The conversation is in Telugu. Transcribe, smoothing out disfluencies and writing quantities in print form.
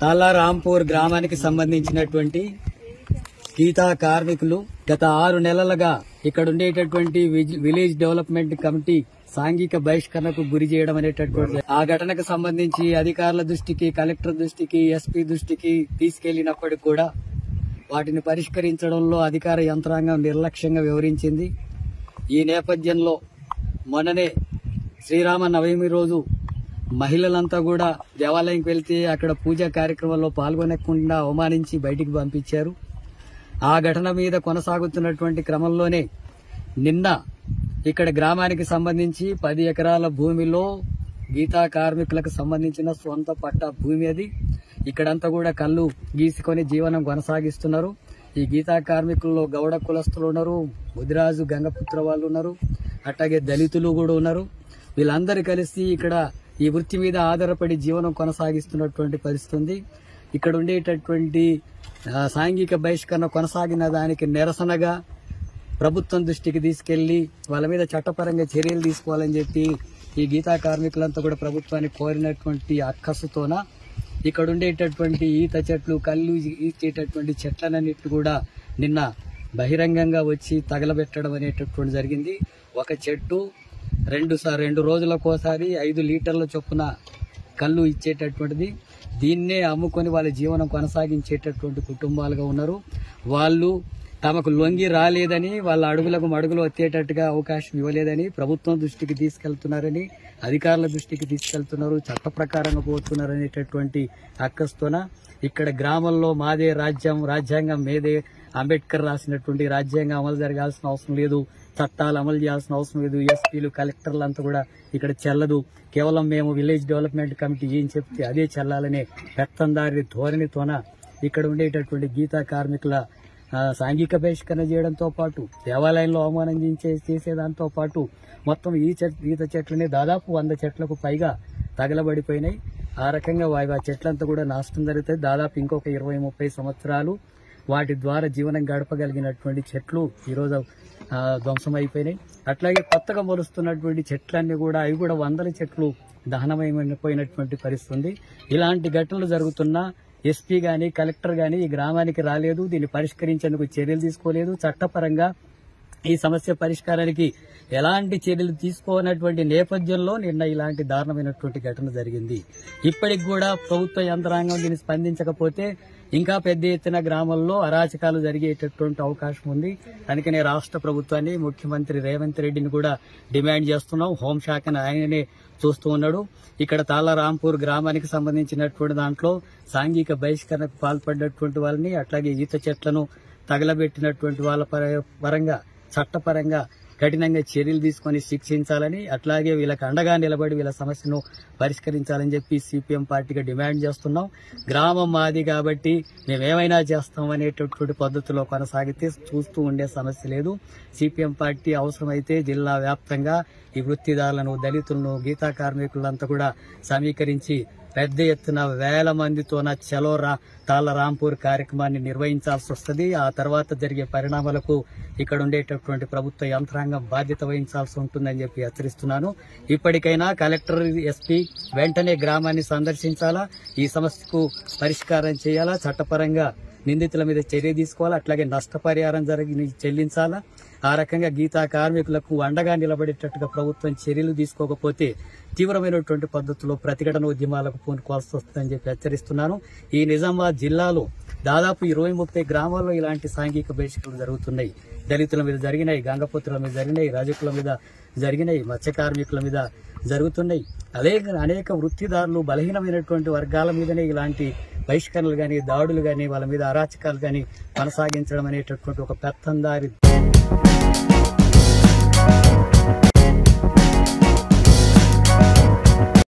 తాలారాంపూర్ గ్రామానికి సంబంధించినటువంటి గీతా కార్మికులు గత 6 నెలలుగా ఇక్కడ ఉండేటటువంటి విలేజ్ డెవలప్మెంట్ కమిటీ సాంఘిక బహిష్కరణకు గురి చేయడం అనేటటువంటి ఆ ఘటనకు సంబంధించి అధికారుల దృష్టికి, కలెక్టర్ దృష్టికి, ఎస్పీ దృష్టికి తీసుకెళ్లినప్పటికీ కూడా వాటిని పరిష్కరించడంలో అధికార యంత్రాంగం నిర్లక్ష్యంగా వ్యవహరించింది. ఈ నేపథ్యంలో మొన్ననే శ్రీరామ నవమి రోజు మహిళలంతా కూడా దేవాలయంకి వెళ్తే అక్కడ పూజా కార్యక్రమంలో పాల్గొనకుండా అవమానించి బయటికి పంపించారు. ఆ ఘటన మీద కొనసాగుతున్నటువంటి క్రమంలోనే నిన్న ఇక్కడ గ్రామానికి సంబంధించి 10 ఎకరాల భూమిలో గీతా కార్మికులకు సంబంధించిన సొంత పట్టా భూమి అది. ఇక్కడంతా కూడా కళ్ళు గీసుకొని జీవనం కొనసాగిస్తున్నారు. ఈ గీతా కార్మికుల్లో గౌడ కులస్తులు ఉన్నారు, ముదిరాజు గంగపుత్ర వాళ్ళు ఉన్నారు, అట్లాగే దళితులు కూడా ఉన్నారు. వీళ్ళందరూ కలిసి ఇక్కడ ఈ వృత్తి మీద ఆధారపడి జీవనం కొనసాగిస్తున్నటువంటి పరిస్థితి ఉంది. ఇక్కడ ఉండేటటువంటి సాంఘిక బహిష్కరణ కొనసాగిన దానికి నిరసనగా ప్రభుత్వం దృష్టికి తీసుకెళ్లి వాళ్ళ మీద చట్టపరంగా చర్యలు తీసుకోవాలని చెప్పి ఈ గీతా కార్మికులంతా కూడా ప్రభుత్వాన్ని కోరినటువంటి అక్కసుతోన ఇక్కడ ఉండేటటువంటి ఈత చెట్లు, కళ్ళు ఈచేటటువంటి చెట్లన్నింటినీ కూడా నిన్న బహిరంగంగా వచ్చి తగలబెట్టడం అనేటటువంటి జరిగింది. ఒక చెట్టు 2 రోజులకోసారి 5 లీటర్ల చొప్పున కళ్ళు ఇచ్చేటటువంటిది. దీన్నే అమ్ముకొని వాళ్ళ జీవనం కొనసాగించేటటువంటి కుటుంబాలుగా ఉన్నారు. వాళ్ళు తమకు లొంగి రాలేదని, వాళ్ళ అడుగులకు మడుగులు వచ్చేటట్టుగా అవకాశం ఇవ్వలేదని ప్రభుత్వం దృష్టికి తీసుకెళ్తున్నారని, అధికారుల దృష్టికి తీసుకెళ్తున్నారు, చట్ట ప్రకారంగా పోతున్నారు అనేటటువంటి అక్కస్తోన ఇక్కడ గ్రామంలో మాదే రాజ్యం, రాజ్యాంగం మీదే, అంబేద్కర్ రాసినటువంటి రాజ్యాంగం అమలు జరగాల్సిన అవసరం లేదు, చట్టాలు అమలు చేయాల్సిన అవసరం లేదు, ఎస్పీలు, కలెక్టర్లు అంతా కూడా ఇక్కడ చెల్లదు, కేవలం మేము విలేజ్ డెవలప్మెంట్ కమిటీ ఏం చెప్తే అదే చెల్లాలనే పెత్తందారి ధోరణితోన ఇక్కడ ఉండేటటువంటి గీతా కార్మికుల సాంఘిక బహిష్కరణ చేయడంతో పాటు దేవాలయంలో అవమానం చేసేదాంతో పాటు మొత్తం ఈత చెట్లని దాదాపు 100 చెట్లకు పైగా తగలబడిపోయినాయి. ఆ రకంగా ఆ చెట్లంతా కూడా నాశనం జరుగుతాయి. దాదాపు ఇంకొక 20-30 సంవత్సరాలు వాటి ద్వారా జీవనం గడపగలిగినటువంటి చెట్లు ఈరోజు ధ్వంసం అయిపోయినాయి. అట్లాగే కొత్తగా మొలుస్తున్నటువంటి చెట్లన్నీ కూడా అవి కూడా 100 చెట్లు దహనమైపోయినటువంటి పరిస్థితి ఉంది. ఇలాంటి ఘటనలు జరుగుతున్నా ఎస్పీ గాని, కలెక్టర్ గాని ఈ గ్రామానికి రాలేదు, దీన్ని పరిష్కరించేందుకు చర్యలు తీసుకోలేదు. చట్టపరంగా ఈ సమస్య పరిష్కారానికి ఎలాంటి చర్యలు తీసుకోనటువంటి నేపథ్యంలో నిన్న ఇలాంటి దారుణమైనటువంటి ఘటన జరిగింది. ఇప్పటికి కూడా ప్రభుత్వ యంత్రాంగం దీన్ని స్పందించకపోతే ఇంకా పెద్ద ఎత్తున గ్రామంలో అరాచకాలు జరిగేటటువంటి అవకాశం ఉంది. అందుకనే రాష్ట్ర ప్రభుత్వాన్ని, ముఖ్యమంత్రి రేవంత్ రెడ్డిని కూడా డిమాండ్ చేస్తున్నాం. హోంశాఖను ఆయననే చూస్తూ ఉన్నాడు. ఇక్కడ తాలారాంపూర్ గ్రామానికి సంబంధించినటువంటి దాంట్లో సాంఘిక బహిష్కరణకు పాల్పడినటువంటి వాళ్ళని, అట్లాగే ఈత చెట్లను తగలబెట్టినటువంటి వాళ్ళ పరంగా చట్టపరంగా కఠినంగా చర్యలు తీసుకుని శిక్షించాలని, అట్లాగే వీళ్ళకి అండగా నిలబడి వీళ్ళ సమస్యను పరిష్కరించాలని చెప్పి సిపిఎం పార్టీగా డిమాండ్ చేస్తున్నాం. గ్రామం మాది కాబట్టి మేమేమైనా చేస్తాం అనేటటువంటి పద్ధతిలో కొనసాగితే చూస్తూ ఉండే సమస్య లేదు. సిపిఎం పార్టీ అవసరమైతే జిల్లా వ్యాప్తంగా ఈ వృత్తిదారులను, దళితులను, గీతా కార్మికులంతా కూడా సమీకరించి పెద్ద ఎత్తున 1000 మందితోన చలో తాలారాంపూర్ కార్యక్రమాన్ని నిర్వహించాల్సి వస్తుంది. ఆ తర్వాత జరిగే పరిణామాలకు ఇక్కడ ఉండేటటువంటి ప్రభుత్వ యంత్రాంగం బాధ్యత వహించాల్సి ఉంటుందని చెప్పి హెచ్చరిస్తున్నాను. ఇప్పటికైనా కలెక్టర్, ఎస్పీ వెంటనే గ్రామాన్ని సందర్శించాలా, ఈ సమస్యకు పరిష్కారం చేయాలా, చట్టపరంగా నిందితుల మీద చర్య తీసుకోవాలా, అట్లాగే నష్టపరిహారం చెల్లించాలా. ఆ రకంగా గీతా కార్మికులకు అండగా నిలబడేటట్టుగా ప్రభుత్వం చర్యలు తీసుకోకపోతే తీవ్రమైనటువంటి పద్ధతిలో ప్రతిఘటన ఉద్యమాలకు పూనుకోవాల్సి వస్తుందని చెప్పి హెచ్చరిస్తున్నాను. ఈ నిజామాబాద్ జిల్లాలో దాదాపు 20-30 గ్రామాల్లో ఇలాంటి సాంఘిక బహిష్కరణలు జరుగుతున్నాయి. దళితుల మీద జరిగినాయి, గంగపుత్రుల మీద జరిగినాయి, రజకుల మీద జరిగినాయి, మత్స్య కార్మికుల మీద జరుగుతున్నాయి. అనేక వృత్తిదారులు, బలహీనమైనటువంటి వర్గాల మీదనే ఇలాంటి బహిష్కరణలు గాని, దాడులు గాని, వాళ్ళ మీద అరాచకాలు గాని కొనసాగించడం అనేటటువంటి ఒక పెత్తందారి